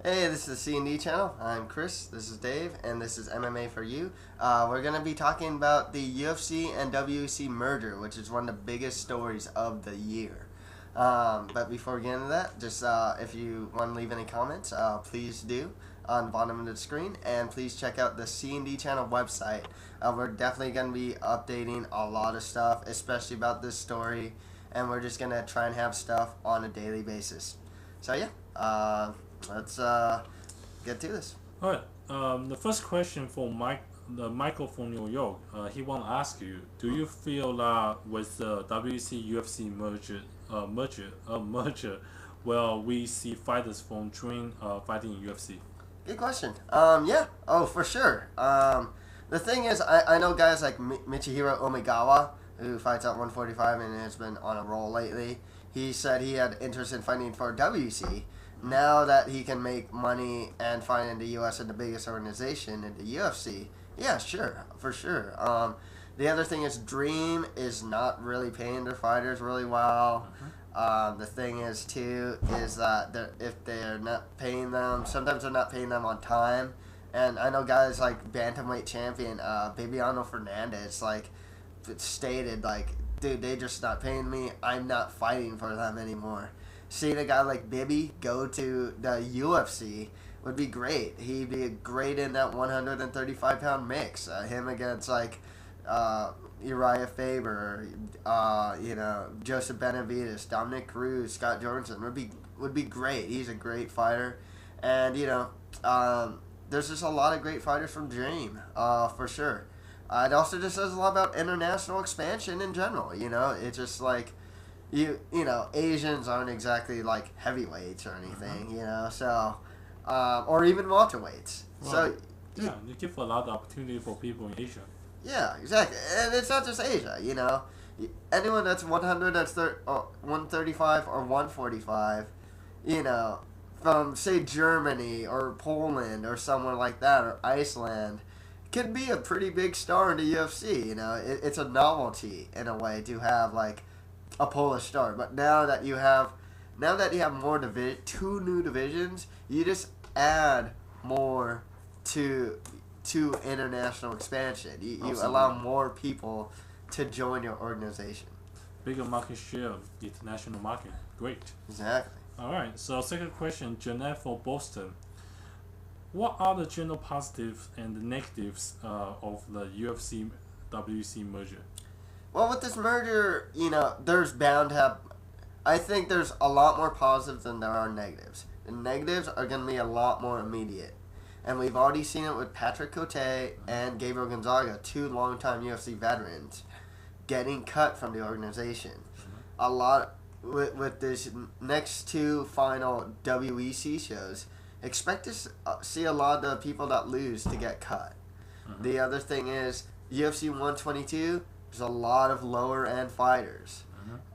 Hey, this is the C&D channel. I'm Chris, this is Dave, and this is MMA for you. We're going to be talking about the UFC and WEC merger, which is one of the biggest stories of the year. But before we get into that, just if you want to leave any comments, please do on the bottom of the screen, and please check out the C&D channel website. We're definitely going to be updating a lot of stuff, especially about this story, and we're just going to try and have stuff on a daily basis. So yeah, let's get to this. All right. The first question for Michael from New York. He want to ask you: do you feel that with the WEC UFC merger, will we see fighters from Dream fighting in UFC? Good question. Yeah. Oh, for sure. The thing is, I know guys like Michihiro Omigawa, who fights at 145 and has been on a roll lately. He said he had interest in fighting for WEC. Now that he can make money and fight in the U.S. and the biggest organization in the UFC, yeah, sure, for sure. The other thing is Dream is not really paying their fighters really well. The thing is, too, is that if they're not paying them, sometimes they're not paying them on time. And I know guys like Bantamweight champion Bibiano Fernandez, like, stated, like, dude, they just not paying me. I'm not fighting for them anymore. Seeing a guy like Bibby go to the UFC would be great. He'd be great in that 135-pound mix. Him against like Uriah Faber, Joseph Benavidez, Dominic Cruz, Scott Jorgensen would be great. He's a great fighter, and there's just a lot of great fighters from Dream, for sure. It also just says a lot about international expansion in general. It's just like. Asians aren't exactly like heavyweights or anything, so, or even welterweights. Well, so, yeah, you give a lot of opportunity for people in Asia. Yeah, exactly. And it's not just Asia, Anyone that's 135 or 145, from, say, Germany or Poland or somewhere like that, or Iceland, can be a pretty big star in the UFC, It's a novelty, in a way, to have, like, a Polish star. But now that you have more two new divisions, you just add more to international expansion. You allow more people to join your organization. Bigger market share, international market. Great. Exactly. All right. So second question, Jeanette for Boston. What are the general positives and the negatives of the UFC WC merger? Well, with this merger, there's bound to have... I think there's a lot more positives than there are negatives. The negatives are going to be a lot more immediate. And we've already seen it with Patrick Cote and Gabriel Gonzaga, two longtime UFC veterans, getting cut from the organization. A lot... With this next two final WEC shows, expect to see a lot of the people that lose to get cut. The other thing is, UFC 122... there's a lot of lower end fighters,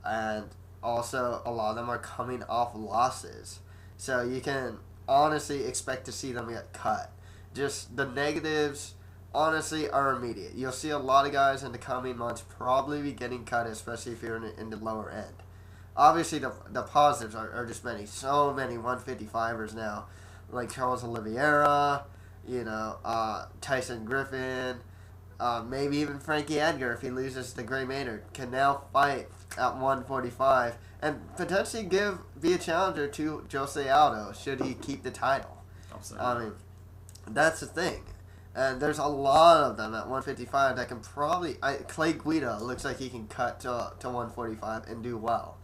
and also a lot of them are coming off losses, so you can honestly expect to see them get cut. Just the negatives honestly are immediate. You'll see a lot of guys in the coming months probably be getting cut, especially if you're in the lower end. Obviously the positives are just so many 155ers now, like Charles Oliveira, Tyson Griffin, maybe even Frankie Edgar, if he loses to Gray Maynard, can now fight at 145 and potentially be a challenger to Jose Aldo should he keep the title. Absolutely. I mean, that's the thing. And there's a lot of them at 155 that can probably... Clay Guida looks like he can cut to 145 and do well.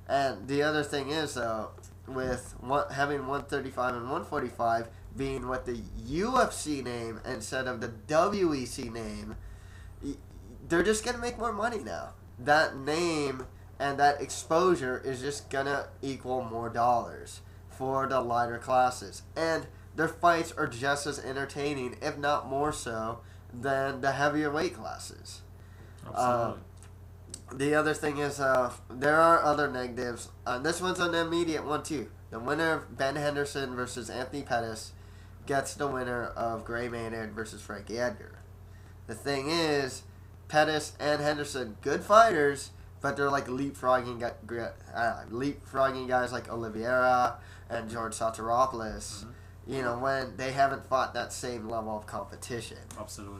And the other thing is, though, with having 135 and 145... being with the UFC name instead of the WEC name, they're just going to make more money now. That name and that exposure is just going to equal more dollars for the lighter classes. And their fights are just as entertaining, if not more so, than the heavier weight classes. Absolutely. The other thing is, there are other negatives. This one's an immediate one, too. The winner of Ben Henderson versus Anthony Pettis gets the winner of Gray Maynard versus Frankie Edgar. The thing is, Pettis and Henderson, good fighters, but they're like leapfrogging guys like Oliveira and George Soteropoulos. You know, when they haven't fought that same level of competition. Absolutely.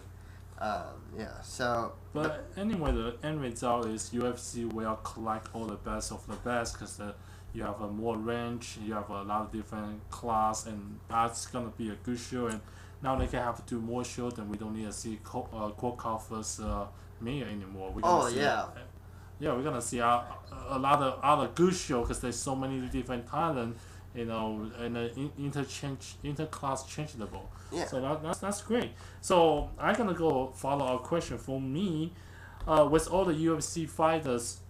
Yeah. So. But anyway, the end result is UFC will collect all the best of the best because you have a more range, you have a lot of different class, and that's gonna be a good show. And now they can have to do more shows, and we don't need to see Korkov versus Mia anymore. We're gonna see, yeah, we're gonna see a lot of other good shows because there's so many different talent, you know, and interclass changeable. Yeah. So that's great. So I'm gonna go follow a question for me. With all the UFC fighters,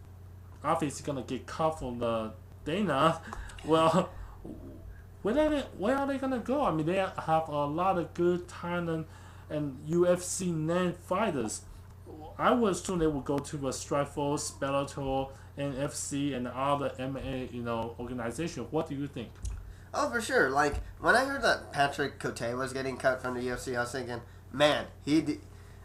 obviously gonna get cut from the Dana. Well, where are they gonna go? I mean, they have a lot of good talent and UFC named fighters. I would assume they would go to the Strikeforce, Bellator, NFC, and other MMA, you know, organization. What do you think? Oh, for sure. Like, when I heard that Patrick Cote was getting cut from the UFC, I was thinking, man,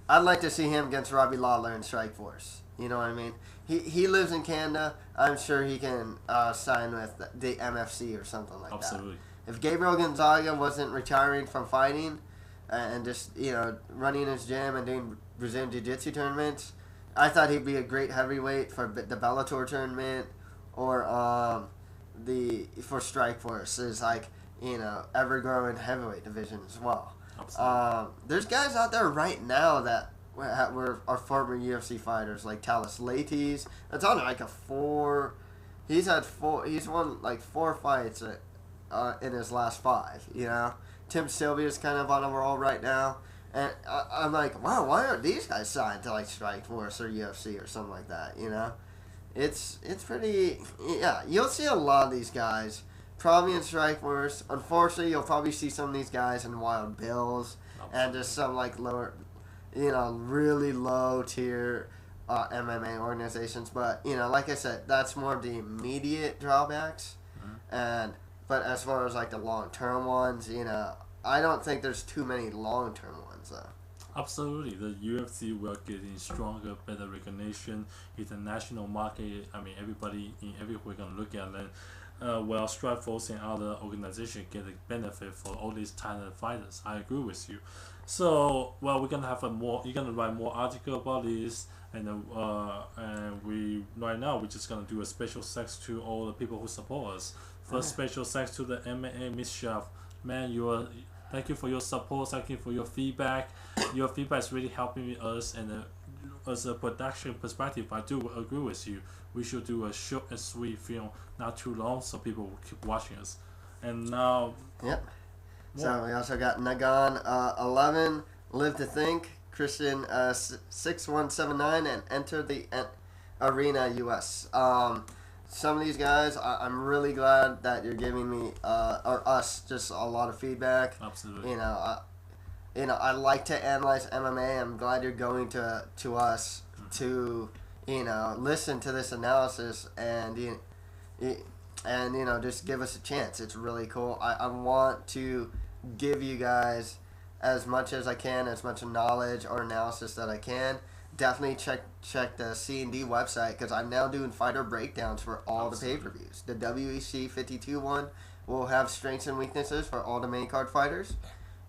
I'd like to see him against Robbie Lawler in Strikeforce. You know what I mean? He lives in Canada. I'm sure he can sign with the MFC or something like Absolutely. that. If Gabriel Gonzaga wasn't retiring from fighting and just, you know, running his gym and doing Brazilian Jiu-Jitsu tournaments, I thought he'd be a great heavyweight for the Bellator tournament or for Strikeforce is like, you know, ever-growing heavyweight division as well. There's guys out there right now that are former UFC fighters, like Talis Latis. That's on like he's won like 4 fights in his last 5, you know. Tim Sylvia's kind of on a roll right now. And I'm like, wow, why aren't these guys signed to like Strikeforce or UFC or something like that, you know? It's pretty, yeah, you'll see a lot of these guys probably in Strikeforce. Unfortunately, you'll probably see some of these guys in Wild Bills and just some like lower, you know, really low tier MMA organizations. But, you know, like I said, that's more of the immediate drawbacks. But as far as like the long-term ones, you know, I don't think there's too many long-term ones though. Absolutely, the UFC will get in stronger, better recognition, international market. I mean, everybody in everywhere gonna look at it. Well, Strikeforce and other organizations get a benefit for all these talented fighters. I agree with you. So, well, we're gonna have you're gonna write more article about this, and we right now we're just gonna do a special thanks to all the people who support us. First, special thanks to the MMA Miss Chef. Man, thank you for your support. Thank you for your feedback. Your feedback is really helping us, and as a production perspective, I do agree with you. We should do a short and sweet film, not too long, so people will keep watching us. And now, yep. So we also got Nagan 11, Live to Think, Christian 6179, and Enter the Arena US. Some of these guys, I'm really glad that you're giving me or us just a lot of feedback. Absolutely. You know, I like to analyze MMA. I'm glad you're going to us to, you know, listen to this analysis and you know, just give us a chance. It's really cool. I want to give you guys as much as I can, as much knowledge or analysis that I can. Definitely check the C&D website because I'm now doing fighter breakdowns for all the pay-per-views. The WEC 52 one will have strengths and weaknesses for all the main card fighters.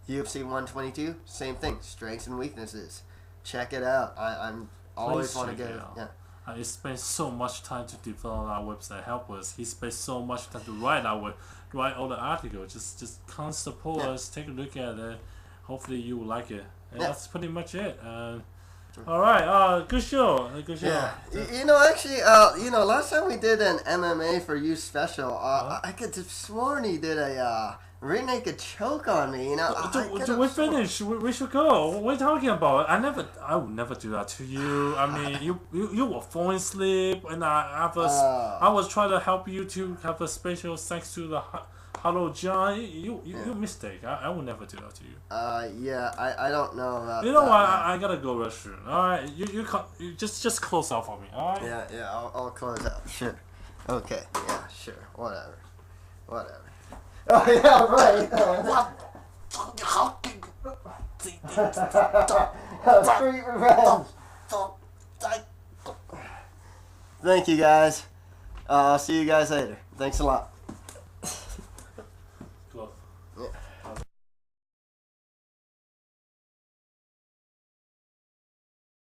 UFC 122, same thing, strengths and weaknesses. Check it out. I'm always want to get it. Yeah. I spent so much time to develop our website. Help us. He spent so much time to write all the articles. Just come support us. Take a look at it. Hopefully you will like it. And that's pretty much it. All right. Good show. Good show. Yeah. You know, actually, you know, last time we did an MMA for you special, I could have sworn he did a rear naked choke on me. You know, we finished. We should go. What are you talking about? I would never do that to you. I mean, you were falling asleep, and I was trying to help you to have a special thanks to the Hello John. You mistake. I would never do that to you. Yeah, I don't know about. You know what? I gotta go restroom. All right, you just close out for me. All right. Yeah. I'll close out. Sure. Okay. Yeah. Sure. Whatever. Oh yeah, right. Street revenge. Thank you, guys. I'll see you guys later. Thanks a lot. Cool. Yeah.